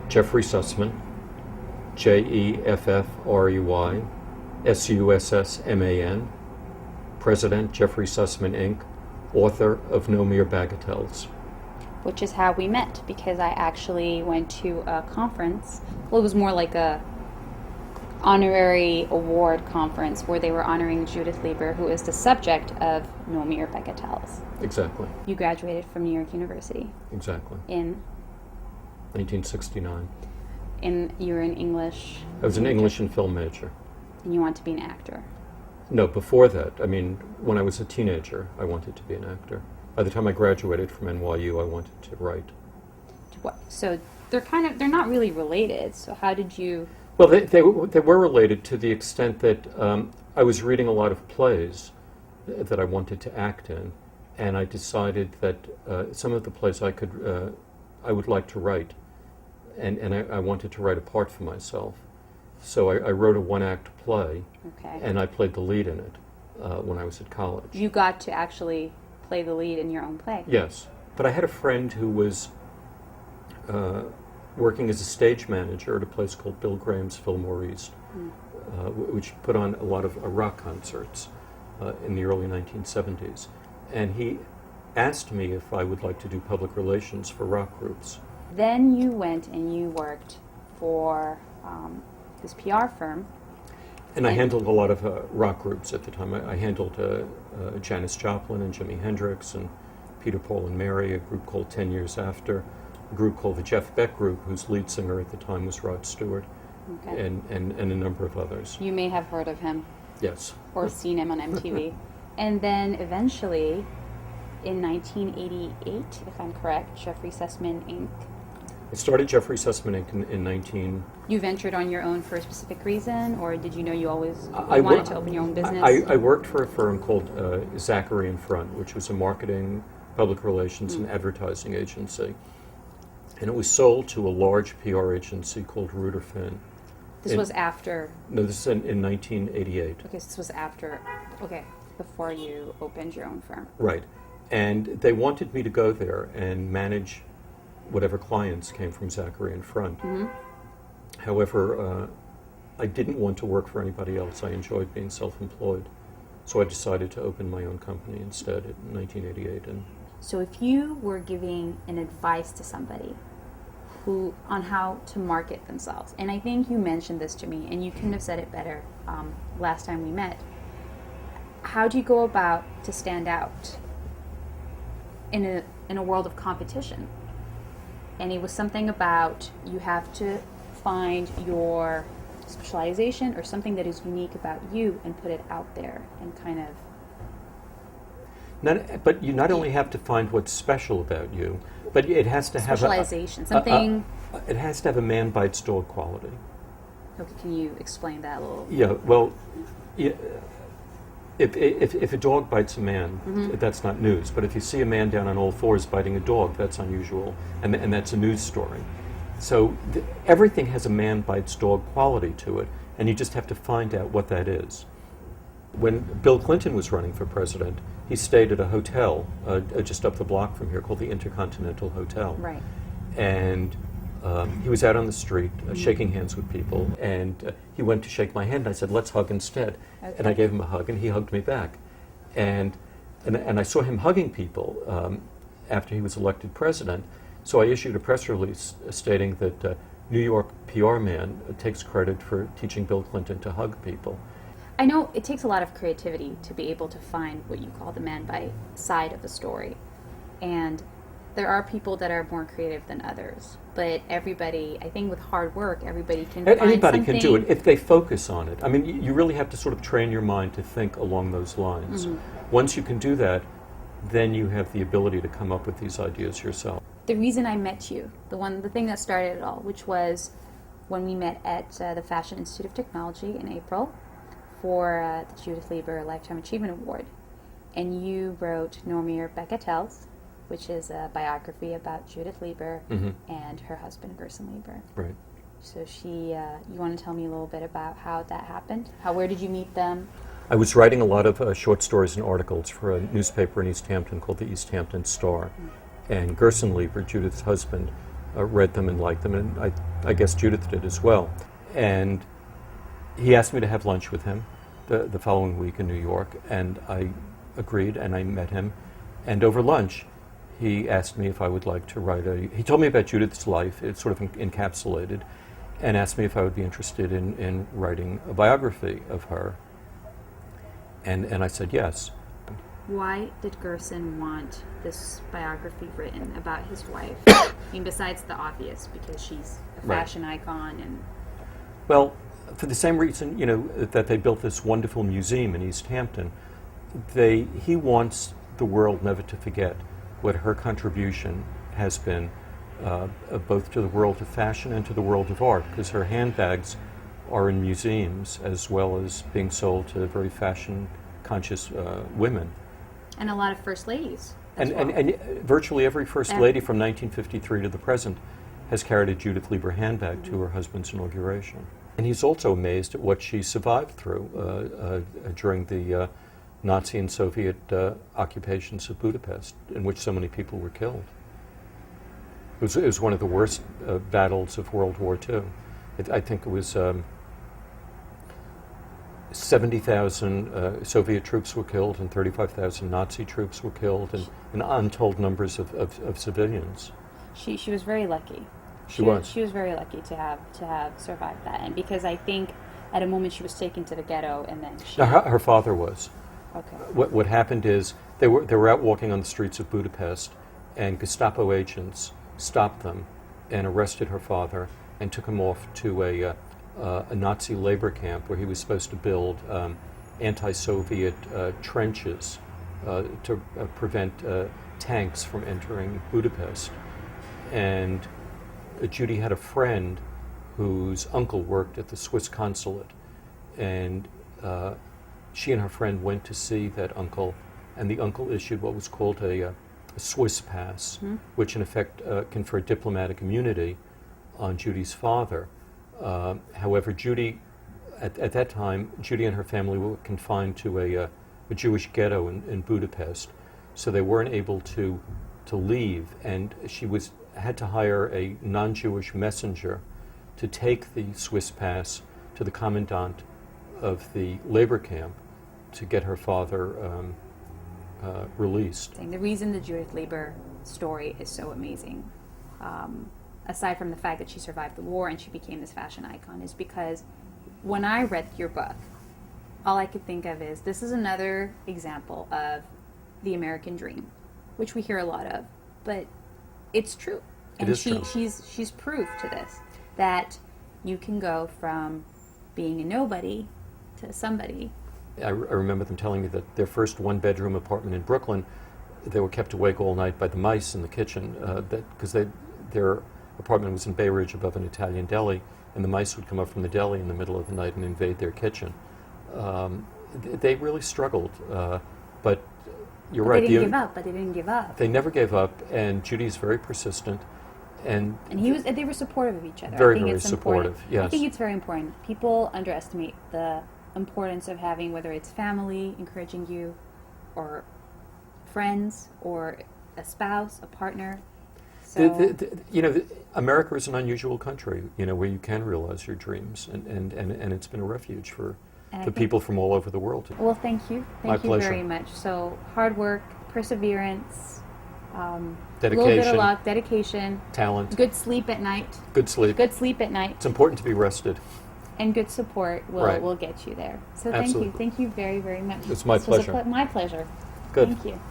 Jeffrey Sussman, Jeffrey Sussman, President, Jeffrey Sussman, Inc., author of No Mere Bagatelles. Which is how we met, because I actually went to a conference. Well, it was more like a honorary award conference where they were honoring Judith Lieber, who is the subject of No Mere Bagatelles. Exactly. You graduated from New York University. Exactly. In 1969. And you were an English. I was an English and film major. And you want to be an actor. No, before that. I mean, when I was a teenager, I wanted to be an actor. By the time I graduated from NYU, I wanted to write. So they're not really related. So how did you? Well, they were related to the extent that I was reading a lot of plays that I wanted to act in, and I decided that some of the plays I would like to write, and I wanted to write a part for myself. So I wrote a one-act play, okay, and I played the lead in it when I was at college. You got to actually play the lead in your own play? Yes, but I had a friend who was working as a stage manager at a place called Bill Graham's Fillmore East, which put on a lot of rock concerts in the early 1970s. And he asked me if I would like to do public relations for rock groups. Then you went and you worked for this PR firm. And I handled a lot of rock groups at the time. I handled Janis Joplin and Jimi Hendrix and Peter, Paul and Mary, a group called 10 Years After, a group called the Jeff Beck Group, whose lead singer at the time was Rod Stewart, okay, and a number of others. You may have heard of him. Yes. Or seen him on MTV. And then eventually, in 1988, if I'm correct, Jeffrey Sussman, Inc. I started Jeffrey Sussman, Inc. in 19... You ventured on your own for a specific reason, or did you know you always wanted to open your own business? I worked for a firm called Zachary and Front, which was a marketing, public relations, and advertising agency. And it was sold to a large PR agency called Reuter Finn. This was after? No, this is in 1988. Okay, so this was after, before you opened your own firm. Right. And they wanted me to go there and manage whatever clients came from Zachary and Front. Mm-hmm. However, I didn't want to work for anybody else. I enjoyed being self-employed. So I decided to open my own company instead in 1988. And so if you were giving an advice to somebody on how to market themselves, and I think you mentioned this to me, and you couldn't have said it better last time we met, how do you go about to stand out in a world of competition? And it was something about you have to find your specialization or something that is unique about you and put it out there and kind of... But you not only have to find what's special about you, but it has to have specialization, something... it has to have a man bites dog quality. Okay, can you explain that a little? Yeah, well, if a dog bites a man, that's not news. But if you see a man down on all fours biting a dog, that's unusual, and that's a news story. So everything has a man bites dog quality to it, and you just have to find out what that is. When Bill Clinton was running for president, he stayed at a hotel just up the block from here called the Intercontinental Hotel. Right. And he was out on the street shaking hands with people, and he went to shake my hand, and I said, let's hug instead. Okay. And I gave him a hug, and he hugged me back. And I saw him hugging people after he was elected president, so I issued a press release stating that New York PR man takes credit for teaching Bill Clinton to hug people. I know it takes a lot of creativity to be able to find what you call the man bite side of the story. And there are people that are more creative than others. But everybody, I think with hard work, everybody can find Anybody something. can do it if they focus on it. I mean, you really have to sort of train your mind to think along those lines. Once you can do that, then you have the ability to come up with these ideas yourself. The reason I met you, the thing that started it all, which was when we met at the Fashion Institute of Technology in April for the Judith Lieber Lifetime Achievement Award. And you wrote No Mere Bagatelles, which is a biography about Judith Lieber and her husband, Gerson Lieber. Right. So you want to tell me a little bit about how that happened? Where did you meet them? I was writing a lot of short stories and articles for a newspaper in East Hampton called the East Hampton Star. And Gerson Lieber, Judith's husband, read them and liked them, and I guess Judith did as well. And he asked me to have lunch with him the following week in New York, and I agreed, and I met him. And over lunch, he asked me if I would like to write he told me about Judith's life, it's sort of encapsulated, and asked me if I would be interested in writing a biography of her. And I said yes. Why did Gerson want this biography written about his wife? I mean, besides the obvious, because she's a fashion icon and... Well, for the same reason, that they built this wonderful museum in East Hampton, he wants the world never to forget what her contribution has been, both to the world of fashion and to the world of art, because her handbags are in museums as well as being sold to very fashion-conscious women. And a lot of first ladies. And virtually every first lady from 1953 to the present has carried a Judith Lieber handbag to her husband's inauguration. And he's also amazed at what she survived through during the Nazi and Soviet occupations of Budapest, in which so many people were killed. It was one of the worst battles of World War II. I think it was 70,000 Soviet troops were killed and 35,000 Nazi troops were killed, and untold numbers of civilians. She was very lucky. She was. She was very lucky to have survived that, and because I think at a moment she was taken to the ghetto, and then she... No, her father was. Okay. What happened is they were out walking on the streets of Budapest, and Gestapo agents stopped them and arrested her father and took him off to a Nazi labor camp where he was supposed to build anti-Soviet trenches to prevent tanks from entering Budapest. And Judy had a friend whose uncle worked at the Swiss consulate, and she and her friend went to see that uncle, and the uncle issued what was called a Swiss pass, which in effect conferred diplomatic immunity on Judy's father. However, Judy, at that time, Judy and her family were confined to a Jewish ghetto in Budapest, so they weren't able to leave, and she had to hire a non-Jewish messenger to take the Swiss pass to the commandant of the labor camp to get her father released. The reason the Judith Lieber story is so amazing, aside from the fact that she survived the war and she became this fashion icon, is because when I read your book, all I could think of is this is another example of the American dream, which we hear a lot of, but it's true. And it is true. She's proof to this, that you can go from being a nobody to somebody. I remember them telling me that their first one-bedroom apartment in Brooklyn, they were kept awake all night by the mice in the kitchen, because their apartment was in Bay Ridge above an Italian deli, and the mice would come up from the deli in the middle of the night and invade their kitchen. They really struggled, but you're right. They didn't give up. They never gave up, and Judy's very persistent. And they were supportive of each other. Very, very supportive, yes. I think it's very important. People underestimate the importance of having, whether it's family encouraging you, or friends, or a spouse, a partner. So America is an unusual country, where you can realize your dreams, and it's been a refuge for people from all over the world. Well, thank you. Thank you pleasure. very much. So, hard work, perseverance, dedication, a little bit of luck, dedication, talent, good sleep at night. Good sleep at night. It's important to be rested. And good support will get you there. So Absolutely. Thank you very, very much. It's my pleasure. My pleasure. Good. Thank you.